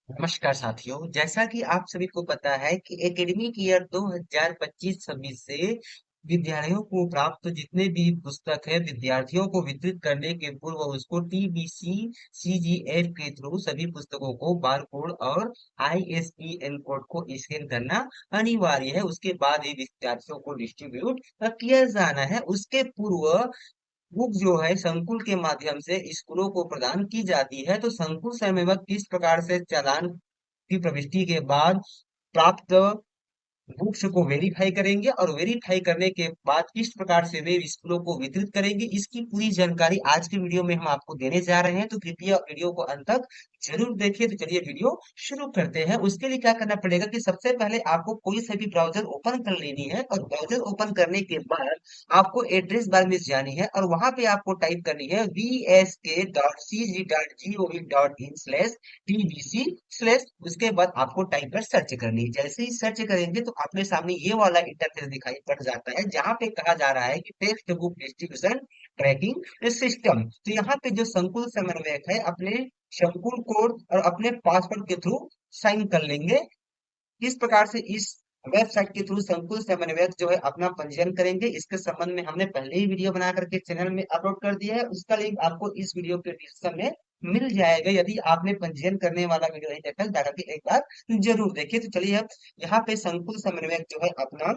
नमस्कार साथियों, जैसा कि आप सभी को पता है कि एकेडमिक ईयर 2025-26 से विद्यालयों को प्राप्त जितने भी पुस्तक है विद्यार्थियों को वितरित करने के पूर्व उसको टीबीसी सीजीएफ के थ्रू सभी पुस्तकों को बार कोड और आईएसबीएन कोड को स्कैन करना अनिवार्य है। उसके बाद ही विद्यार्थियों को डिस्ट्रीब्यूट किया जाना है। उसके पूर्व बुक जो है संकुल के माध्यम से स्कूलों को प्रदान की जाती है। तो संकुल समयबद्ध किस प्रकार से चालान की प्रविष्टि के बाद प्राप्त बुक्स को वेरीफाई करेंगे और वेरीफाई करने के बाद किस प्रकार से वे स्कूलों को वितरित करेंगे, इसकी पूरी जानकारी आज के वीडियो में हम आपको देने जा रहे हैं। तो कृपया वीडियो को अंत तक जरूर देखिए। तो चलिए वीडियो शुरू करते हैं। उसके लिए क्या करना पड़ेगा कि सबसे पहले आपको कोई सा भी ब्राउजर ओपन कर लेनी है और ब्राउजर ओपन करने के बाद आपको एड्रेस बार में जानी है और वहां पे आपको टाइप करनी है vsk.cg.gov.in/tbc/ उसके बाद आपको टाइप कर सर्च करनी है। जैसे ही सर्च करेंगे तो अपने सामने ये वाला इंटरफेस दिखाई पड़ जाता है जहां पे कहा जा रहा है कि text book distribution tracking system. तो यहाँ पे जो संकुल समन्वयक है अपने संकुल कोड और अपने पासवर्ड के थ्रू साइन कर लेंगे। किस प्रकार से इस वेबसाइट के थ्रू संकुल समन्वयक जो है अपना पंजीयन करेंगे, इसके संबंध में हमने पहले ही वीडियो बना करके चैनल में अपलोड कर दिया है। उसका लिंक आपको इस वीडियो के डिस्क्रिप्शन में मिल जाएगा। यदि आपने पंजीयन करने वाला वीडियो नहीं देखा है, जाकर के एक बार जरूर देखिए। तो चलिए अब यहाँ पे संकुल समन्वयक जो है अपना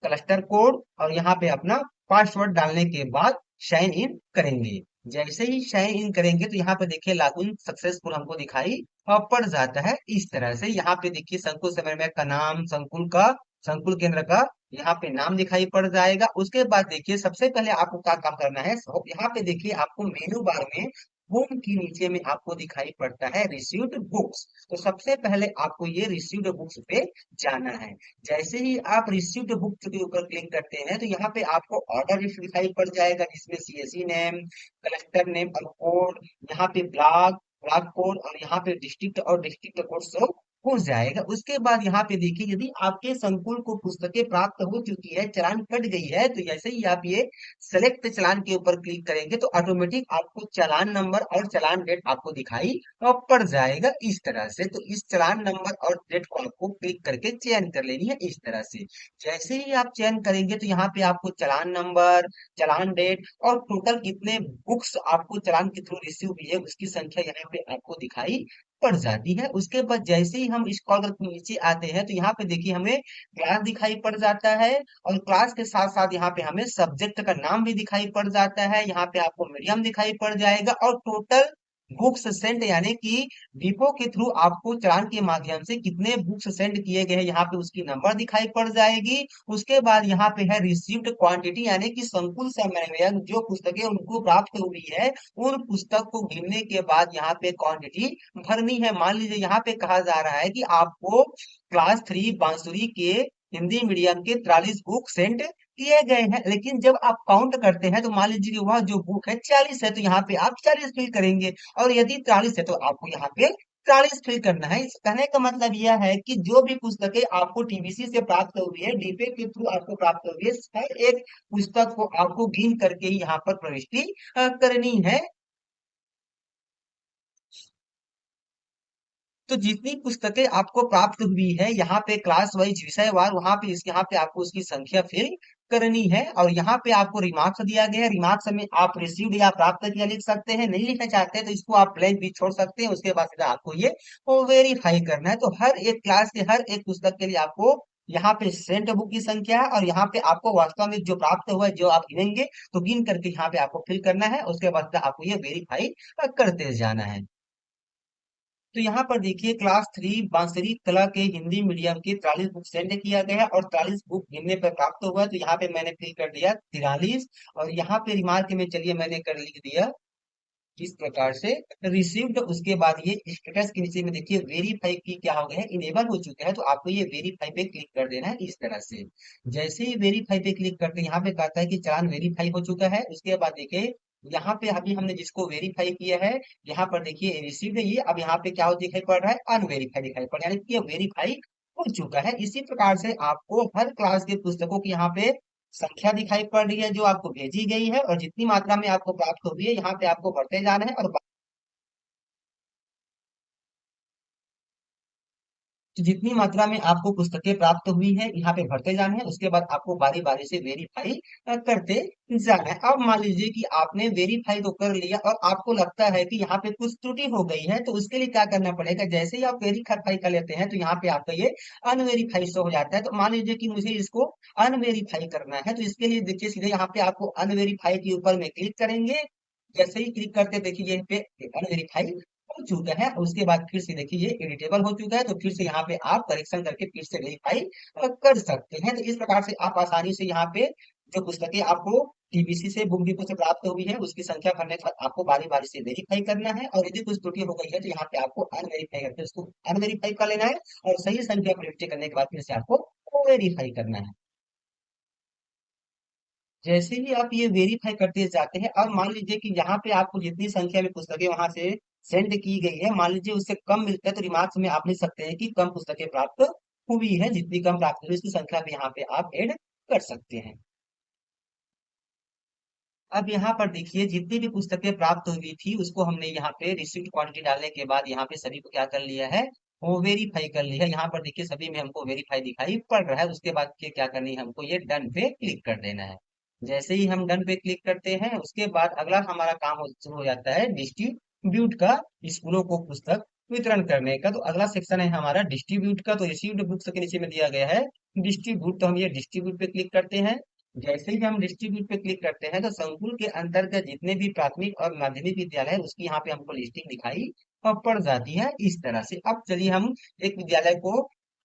क्लस्टर कोड और यहाँ पे अपना पासवर्ड डालने के बाद साइन इन करेंगे। जैसे ही साइन इन करेंगे तो यहाँ पे देखिए लॉगिन सक्सेसफुल हमको दिखाई पड़ जाता है। इस तरह से यहाँ पे देखिए संकुल समन्वयक का नाम, संकुल केंद्र का यहाँ पे नाम दिखाई पड़ जाएगा। उसके बाद देखिए सबसे पहले आपको क्या काम करना है। यहाँ पे देखिए आपको मेनू बार में होम की नीचे में आपको दिखाई पड़ता है रिसीव्ड बुक्स। तो सबसे पहले आपको ये रिसीव्ड बुक्स पे जाना है। जैसे ही आप रिसीव्ड बुक के ऊपर क्लिक करते हैं तो यहाँ पे आपको ऑर्डर लिस्ट दिखाई पड़ जाएगा जिसमें सीएससी नेम, कलेक्टर नेम और कोड, यहाँ पे ब्लॉक कोड और यहाँ पे डिस्ट्रिक्ट और डिस्ट्रिक्ट कोड शो हो जाएगा। उसके बाद यहाँ पे देखिए यदि आपके संकुल को पुस्तकें प्राप्त हो चुकी है, चालान कट गई है, तो जैसे ही आप ये सेलेक्ट चालान के ऊपर क्लिक करेंगे तो ऑटोमेटिक आपको चालान नंबर और चालान डेट आपको दिखाई पड़ जाएगा इस तरह से। तो इस चालान नंबर और डेट को आपको क्लिक करके चयन कर लेनी है इस तरह से। जैसे ही आप चयन करेंगे तो यहाँ पे आपको चालान नंबर, चालान डेट और टोटल कितने बुक्स आपको चालान के थ्रू रिसीव हुई है उसकी संख्या यहाँ पे आपको दिखाई पड़ जाती है। उसके बाद जैसे ही हम स्क्रॉल करके नीचे आते हैं तो यहाँ पे देखिए हमें क्लास दिखाई पड़ जाता है और क्लास के साथ साथ यहाँ पे हमें सब्जेक्ट का नाम भी दिखाई पड़ जाता है। यहाँ पे आपको मीडियम दिखाई पड़ जाएगा और टोटल बुक्स सेंड यानी कि डिपो के थ्रू आपको चालान के माध्यम से कितने बुक्स सेंड किए गए हैं यहाँ पे उसकी नंबर दिखाई पड़ जाएगी। उसके बाद यहाँ पे है रिसीव्ड क्वांटिटी यानी कि संकुल समन्वयक जो पुस्तकें उनको प्राप्त हुई है उन पुस्तक को गिनने के बाद यहाँ पे क्वांटिटी भरनी है। मान लीजिए यहाँ पे कहा जा रहा है कि आपको क्लास 3 बांसुरी के हिंदी मीडियम के 43 बुक सेंड किए गए हैं, लेकिन जब आप काउंट करते हैं तो मान लीजिए कि वह जो बुक है 40 है तो यहाँ पे आप 40 फिल करेंगे और यदि 43 है तो आपको यहाँ पे 40 फिल करना है। इस कहने का मतलब यह है कि जो भी पुस्तकें आपको टीबीसी से प्राप्त हुई है, डीपे के थ्रू आपको प्राप्त हुई है, हर एक पुस्तक को आपको गिन करके ही यहाँ पर प्रविष्टि करनी है। तो जितनी पुस्तकें आपको प्राप्त हुई है यहाँ पे क्लास वाइज विषयवार वहां पे यहाँ पे आपको उसकी संख्या फिल करनी है और यहाँ पे आपको रिमार्क्स दिया गया है। रिमार्क्स में आप रिसीव्ड या प्राप्त किया लिख सकते हैं, नहीं लिखना चाहते हैं तो इसको आप ब्लैंक भी छोड़ सकते हैं। उसके बाद सीधा आपको ये वेरीफाई करना है। तो हर एक क्लास के हर एक पुस्तक के लिए आपको यहाँ पे सेंट बुक की संख्या है और यहाँ पे आपको वास्तव में जो प्राप्त हुआ है जो आप गिनेंगे तो गिन करके यहाँ पे आपको फिल करना है। उसके बाद आपको ये वेरीफाई करते जाना है। तो यहाँ पर देखिए क्लास 3 बांसुरी कला के हिंदी मीडियम के 43 बुक सेंड किया गया है और 43 बुक गिनने पर प्राप्त हुआ है। तो यहाँ पे मैंने फिल कर दिया 43 और यहाँ पे रिमार्क में चलिए मैंने कर लिख दिया इस प्रकार से रिसीव्ड। उसके बाद ये स्टेटस के नीचे में देखिए वेरीफाई की क्या हो गया है, इनेबल हो चुका है। तो आपको ये वेरीफाई पे क्लिक कर देना है इस तरह से। जैसे ही वेरीफाई पे क्लिक करते हैं यहाँ पे कहता है कि चालान वेरीफाई हो चुका है। उसके बाद देखिए यहाँ पे अभी हमने जिसको वेरीफाई किया है यहाँ पर देखिए रिसीव्ड है ये, अब यहाँ पे क्या दिखाई पड़ रहा है, अनवेरीफाई दिखाई पड़ रहा है, यानी कि ये वेरीफाई हो चुका है। इसी प्रकार से आपको हर क्लास के पुस्तकों की यहाँ पे संख्या दिखाई पड़ रही है जो आपको भेजी गई है और जितनी मात्रा में आपको प्राप्त हुई है यहाँ पे आपको भरते जाना है और तो जितनी मात्रा में आपको पुस्तकें प्राप्त हुई है यहाँ पे भरते जाना है, उसके बाद आपको बारी बारी से वेरीफाई करते जाना है। अब मान लीजिए कि आपने वेरीफाई तो कर लिया और आपको लगता है कि यहाँ पे कुछ त्रुटि हो गई है, तो उसके लिए क्या करना पड़ेगा, जैसे ही आप वेरीफाई कर लेते हैं तो यहाँ पे आपका ये अनवेरीफाई शो हो जाता है। तो मान लीजिए कि मुझे इसको अनवेरीफाई करना है, तो इसके लिए देखिए सीधे यहाँ पे आपको अनवेरीफाई के ऊपर में क्लिक करेंगे। जैसे ही क्लिक करते देखिए ये पे अनवेरीफाई हो चुका है, उसके बाद फिर से देखिए ये एडिटेबल हो चुका है, तो फिर से यहाँ पे आप करेक्शन करके फिर से वेरीफाई कर सकते हैं। तो इस प्रकार से आप आसानी से यहाँ पे जो पुस्तकें आपको टीबीसी से बुक डिपो से प्राप्त हुई है उसकी संख्या भरने के बाद आपको बारी बारी से वेरीफाई करना है, और यदि कुछ त्रुटि हो गई है तो यहाँ पे आपको अनवेरीफाई करके उसको अनवेरीफाई कर लेना है, और सही संख्या प्रविष्टि करने के बाद फिर से आपको वेरीफाई करना है। जैसे ही आप ये वेरीफाई करते जाते हैं, और मान लीजिए कि यहाँ पे आपको जितनी संख्या में पुस्तकें वहां से सेंड की गई है, मान लीजिए उससे कम मिलता है, तो रिमार्क्स में आप लिख सकते हैं कि कम पुस्तकें प्राप्त हुई है, जितनी कम प्राप्त हुई उसकी संख्या भी यहाँ पे आप ऐड कर सकते हैं। अब यहाँ पर देखिए जितनी भी पुस्तकें प्राप्त हुई थी उसको हमने यहाँ पे रिसीव्ड क्वांटिटी डालने के बाद यहाँ पे सभी को क्या कर लिया है, वो वेरीफाई कर लिया है। यहाँ पर देखिए सभी में हमको वेरीफाई दिखाई पड़ रहा है। उसके बाद ये क्या करनी है, हमको ये डन पे क्लिक कर देना है। जैसे ही हम डन पे क्लिक करते हैं उसके बाद अगला हमारा काम शुरू हो जाता है डिस्ट्रीब्यूट का, स्कूलों को पुस्तक वितरण करने का। तो अगला सेक्शन है हमारा डिस्ट्रीब्यूट का। तो रिसीव्ड बुक्स के नीचे में दिया गया है डिस्ट्रीब्यूट, तो हम ये डिस्ट्रीब्यूट पे क्लिक करते हैं। जैसे ही हम डिस्ट्रीब्यूट पे क्लिक करते हैं तो संकुल के अंतर्गत जितने भी प्राथमिक और माध्यमिक विद्यालय है उसकी यहाँ पे हमको लिस्टिंग दिखाई पड़ जाती है इस तरह से। अब चलिए हम एक विद्यालय को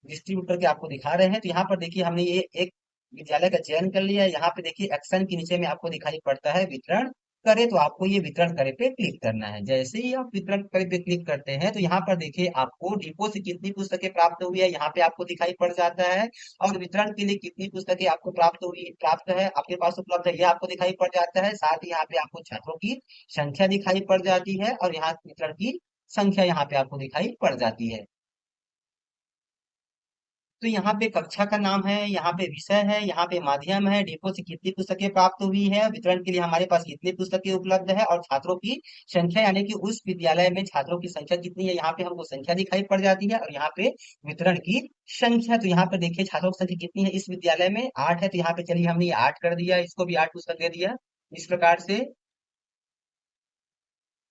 डिस्ट्रीब्यूट करके आपको दिखा रहे हैं। तो यहाँ पर देखिए हमने ये एक विद्यालय का चयन कर लिया है। यहाँ पे देखिए एक्शन के नीचे में आपको दिखाई पड़ता है वितरण करे, तो आपको ये वितरण करे पे क्लिक करना है। जैसे ही आप वितरण करे पे क्लिक करते हैं तो यहाँ पर देखिए आपको डिपो से कितनी पुस्तकें प्राप्त हुई है यहाँ पे आपको दिखाई पड़ जाता है, और वितरण के लिए कितनी पुस्तकें आपको प्राप्त है आपके पास उपलब्ध है ये आपको दिखाई पड़ जाता है। साथ ही यहाँ पे आपको छात्रों की संख्या दिखाई पड़ जाती है, और यहाँ वितरण की संख्या यहाँ पे आपको दिखाई पड़ जाती है। तो यहाँ पे कक्षा का नाम है, यहाँ पे विषय है, यहाँ पे माध्यम है, डिपो से कितनी पुस्तकें प्राप्त हुई है, वितरण के लिए हमारे पास कितनी पुस्तकें उपलब्ध है, और छात्रों की संख्या यानी कि उस विद्यालय में छात्रों की संख्या कितनी है यहाँ पे हमको संख्या दिखाई पड़ जाती है, और यहाँ पे वितरण की संख्या। तो यहाँ पे देखिए छात्रों की संख्या कितनी है, इस विद्यालय में 8 है, तो यहाँ पे चलिए हमने ये 8 कर दिया, इसको भी 8 पुस्तक दे दिया इस प्रकार से।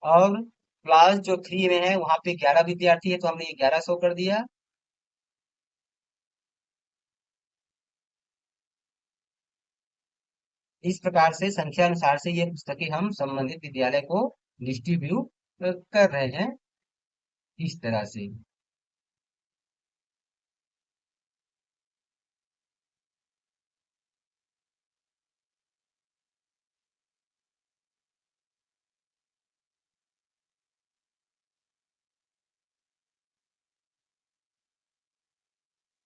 और क्लास जो 3 में है वहां पे 11 विद्यार्थी है, तो हमने ये 1100 कर दिया। इस प्रकार से संख्या अनुसार से ये पुस्तकें हम संबंधित विद्यालय को डिस्ट्रीब्यूट कर रहे हैं इस तरह से।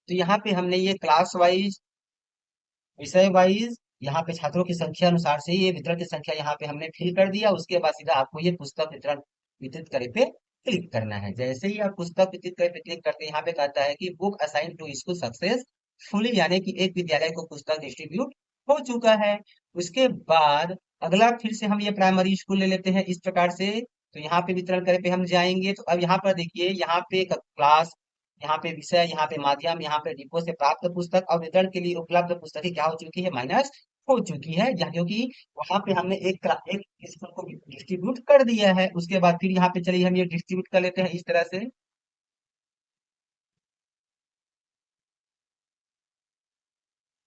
तो यहाँ पे हमने ये क्लास वाइज, विषय वाइज, यहाँ पे छात्रों की संख्या अनुसार से ये वितरण की संख्या यहाँ पे हमने फिल कर दिया। उसके बाद सीधा आपको ये पुस्तक वितरण वितरित करे पे क्लिक करना है। जैसे ही आप पुस्तक वितरित करे पे क्लिक करते हैं यहाँ पे कहता है कि book assign to school successfully, यानी कि एक विद्यालय को पुस्तक डिस्ट्रीब्यूट हो चुका है। उसके बाद अगला फिर से हम ये प्राइमरी स्कूल ले लेते हैं इस प्रकार से। तो यहाँ पे वितरण करे पे हम जाएंगे, तो अब यहाँ पर देखिए यहाँ पे क्लास, यहाँ पे विषय, यहाँ पे माध्यम, यहाँ पे डिपो से प्राप्त पुस्तक और वितरण के लिए उपलब्ध पुस्तकें क्या हो चुकी है, माइनस हो चुकी है, क्योंकि वहां पे हमने एक स्कूल को डिस्ट्रीब्यूट कर दिया है। उसके बाद फिर यहाँ पे चलिए हम ये डिस्ट्रीब्यूट कर लेते हैं इस तरह से।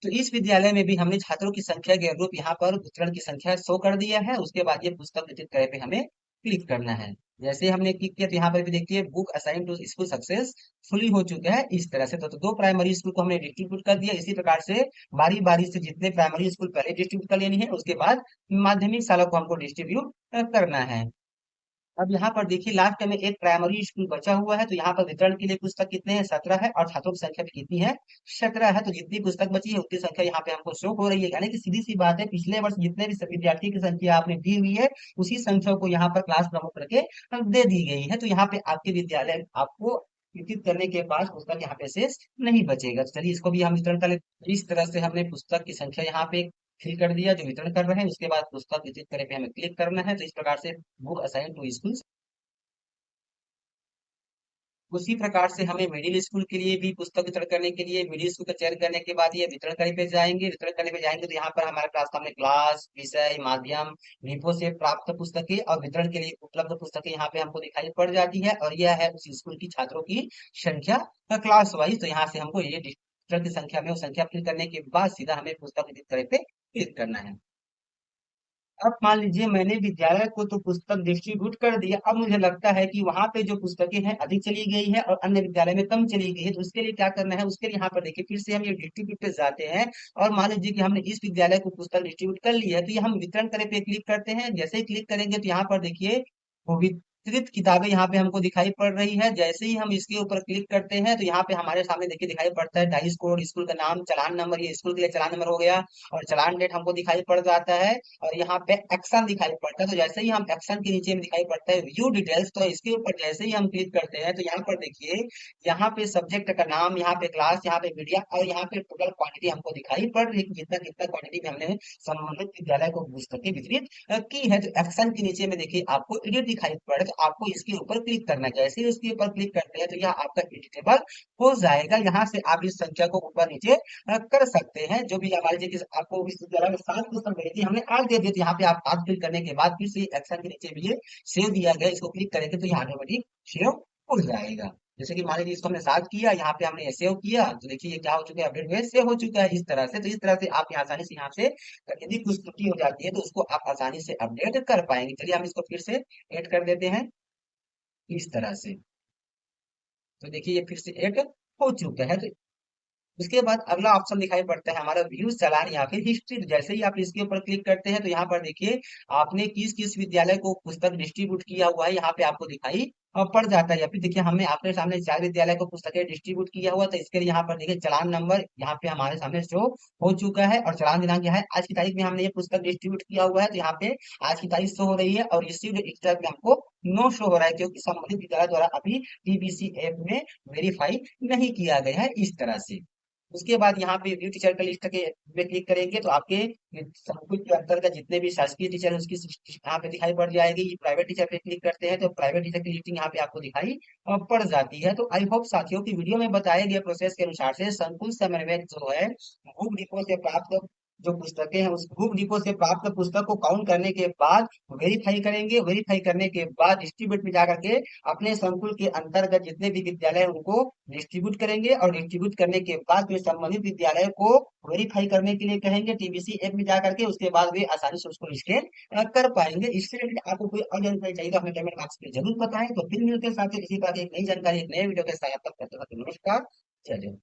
तो इस विद्यालय में भी हमने छात्रों की संख्या के अनुरूप यहाँ पर वितरण की संख्या शो कर दिया है। उसके बाद ये पुस्तक वितरित करे पे हमें क्लिक करना है। जैसे हमने क्लिक किया तो यहाँ पर भी देखिए book assign to school successfully हो चुका है इस तरह से। तो दो प्राइमरी स्कूल को हमने डिस्ट्रीब्यूट कर दिया। इसी प्रकार से बारी बारी से जितने प्राइमरी स्कूल पहले डिस्ट्रीब्यूट कर लेनी है, उसके बाद माध्यमिक शाला को हमको डिस्ट्रीब्यूट करना है। अब यहाँ पर देखिए लास्ट में एक प्राइमरी स्कूल बचा हुआ है, तो यहाँ पर वितरण के लिए पुस्तक कितने हैं, 17 है, और छात्रों की संख्या भी कितनी है, 17 है। तो जितनी पुस्तक बची है उतनी संख्या यहाँ पे हमको शो हो रही है, यानी कि सीधी सी बात है पिछले वर्ष जितने भी विद्यार्थी की संख्या आपने दी हुई है उसी संख्या को यहाँ पर क्लास प्रमुख करके दे दी गई है। तो यहाँ पे आपके विद्यालय आपको वितरित करने के बाद पुस्तक यहाँ पे शेष नहीं बचेगा। तो चलिए इसको भी हम वितरण कर लेते हैं। इस तरह से हमने पुस्तक की संख्या यहाँ पे फिल कर दिया जो वितरण कर रहे हैं। उसके बाद पुस्तक वितरित करे पे हमें क्लिक करना है। तो इस प्रकार से बुक असाइन टू स्कूल, उसी प्रकार से हमें मिडिल स्कूल के लिए भी पुस्तक वितरण करने के लिए मिडिल स्कूल का चयन करने के बाद ये वितरण करने पे जाएंगे। वितरण करने पे जाएंगे तो यहाँ पर हमारे क्लास सामने क्लास, विषय, माध्यम, विभो से प्राप्त पुस्तकें और वितरण के लिए उपलब्ध पुस्तकें यहाँ पे हमको दिखाई पड़ जाती है, और यह है उस स्कूल की छात्रों की संख्या क्लास वाइज। तो यहाँ से हमको ये डिजिटल की संख्या में वो संख्या फिल करने के बाद सीधा हमें पुस्तक वितरित करे पे क्लिक करना है। अब मान लीजिए मैंने विद्यालय को तो पुस्तक डिस्ट्रीब्यूट कर दिया, अब मुझे लगता है कि वहां पे जो पुस्तकें हैं अधिक चली गई है और अन्य विद्यालय में कम चली गई है, तो उसके लिए क्या करना है, उसके लिए यहाँ पर देखिए फिर से हम ये डिस्ट्रीब्यूट पे जाते हैं। और मान लीजिए कि हमने इस विद्यालय को पुस्तक डिस्ट्रीब्यूट कर लिया है, तो ये हम वितरण करे पे क्लिक करते हैं। जैसे ही क्लिक करेंगे तो यहाँ पर देखिए वो वितरित किताबें यहाँ पे हमको दिखाई पड़ रही है। जैसे ही हम इसके ऊपर क्लिक करते हैं तो यहाँ पे हमारे सामने देखिए दिखाई पड़ता है डाइस कोड, स्कूल का नाम, चालान नंबर, ये स्कूल के लिए चालान नंबर हो गया, और चालान डेट हमको दिखाई पड़ जाता है। और यहाँ पे एक्शन दिखाई पड़ता है, तो जैसे ही हम एक्शन के नीचे में दिखाई पड़ता है व्यू डिटेल्स, तो इसके ऊपर जैसे ही हम क्लिक करते हैं तो यहाँ पर देखिए यहाँ पे सब्जेक्ट का नाम, यहाँ पे क्लास, यहाँ पे मीडिया, और यहाँ पे टोटल क्वांटिटी हमको दिखाई पड़ रही है कि कितना कितना क्वांटिटी में हमने संबंधित विद्यालय को पुस्तकें वितरित की है। तो एक्शन के नीचे में देखिए आपको एडिट दिखाई पड़ रहा है, तो आपको इसके ऊपर क्लिक करना है। जैसे ही उसके ऊपर क्लिक करते हैं तो यह आपका एडिटेबल हो जाएगा। यहाँ से आप इस संख्या को ऊपर नीचे कर सकते हैं। जो भी मान लीजिए कि आपको इस तरह के 7 क्वेश्चन मिले थे, हमने 8 दे दिए, तो यहाँ पे आप 8 क्लिक करने के बाद फिर से एक्शन के नीचे भी ये सेव दिया गया, इसको क्लिक करेंगे तो ये ऑटोमेटिक सेव हो जाएगा। जैसे कि मान लीजिए इसको हमने 7 किया, यहाँ पे हमने सेव किया, तो देखिए ये क्या हो चुका है, अपडेट हुए सेव हो चुका है इस तरह से। तो इस तरह से आप यहाँ आसानी से यहाँ से यदि कुछ त्रुटि हो जाती है तो उसको आप आसानी से अपडेट कर पाएंगे। चलिए हम इसको फिर से ऐड कर देते हैं इस तरह से। तो देखिए ये फिर से ऐड हो चुका है। तो उसके बाद अगला ऑप्शन दिखाई पड़ता है हमारा व्यूज चालान या फिर हिस्ट्री। जैसे ही आप इसके ऊपर क्लिक करते हैं तो यहाँ पर देखिए आपने किस किस विद्यालय को पुस्तक डिस्ट्रीब्यूट किया हुआ है यहाँ पे आपको दिखाई पड़ जाता है। या फिर देखिए हमने आपके सामने 4 विद्यालय को पुस्तकें डिस्ट्रीब्यूट किया हुआ, तो इसके लिए यहाँ पर देखिए चालान नंबर यहाँ पे हमारे सामने शो हो चुका है, और चालान दिनांक यहाँ है आज की तारीख में हमने ये पुस्तक डिस्ट्रीब्यूट किया हुआ है, तो यहाँ पे आज की तारीख शो हो रही है। और रिसीव्ड इस तरह में हमको नो शो हो रहा है क्योंकि संबंधित विद्यालय द्वारा अभी टीबीसी ऐप में वेरीफाई नहीं किया गया है इस तरह से। उसके बाद यहाँ पे व्यू टीचर का लिस्ट के में क्लिक करेंगे तो आपके संकुल के अंतर्गत जितने भी शासकीय टीचर है उसकी यहाँ पे दिखाई पड़ जाएगी। प्राइवेट टीचर पे क्लिक करते हैं तो प्राइवेट टीचर की लिस्टिंग यहाँ पे आपको दिखाई पड़ जाती है। तो आई होप साथियों की वीडियो में बताए गए प्रोसेस के अनुसार से संकुल समन्वयक जो है बुक डिपो से प्राप्त जो पुस्तकें हैं उस बुक डिपो से प्राप्त पुस्तक को काउंट करने के बाद वेरीफाई करेंगे। वेरीफाई करने के बाद डिस्ट्रीब्यूट में जाकर के अपने संकुल के अंतर्गत जितने भी विद्यालय हैं उनको डिस्ट्रीब्यूट करेंगे, और डिस्ट्रीब्यूट करने के बाद फिर संबंधित विद्यालय को वेरीफाई करने के लिए कहेंगे टीबीसी ऐप में जाकर के। उसके बाद वे आसानी से उसको स्कैन कर पाएंगे। इससे रिलेटेड आपको कोई और जानकारी चाहिए तो हमें कमेंट बॉक्स में जरूर बताएं। तो फिर मिलते हैं साथ ही इसी तरह की एक नई जानकारी एक नए वीडियो के साथ, तब तक के लिए नमस्कार, जय जय।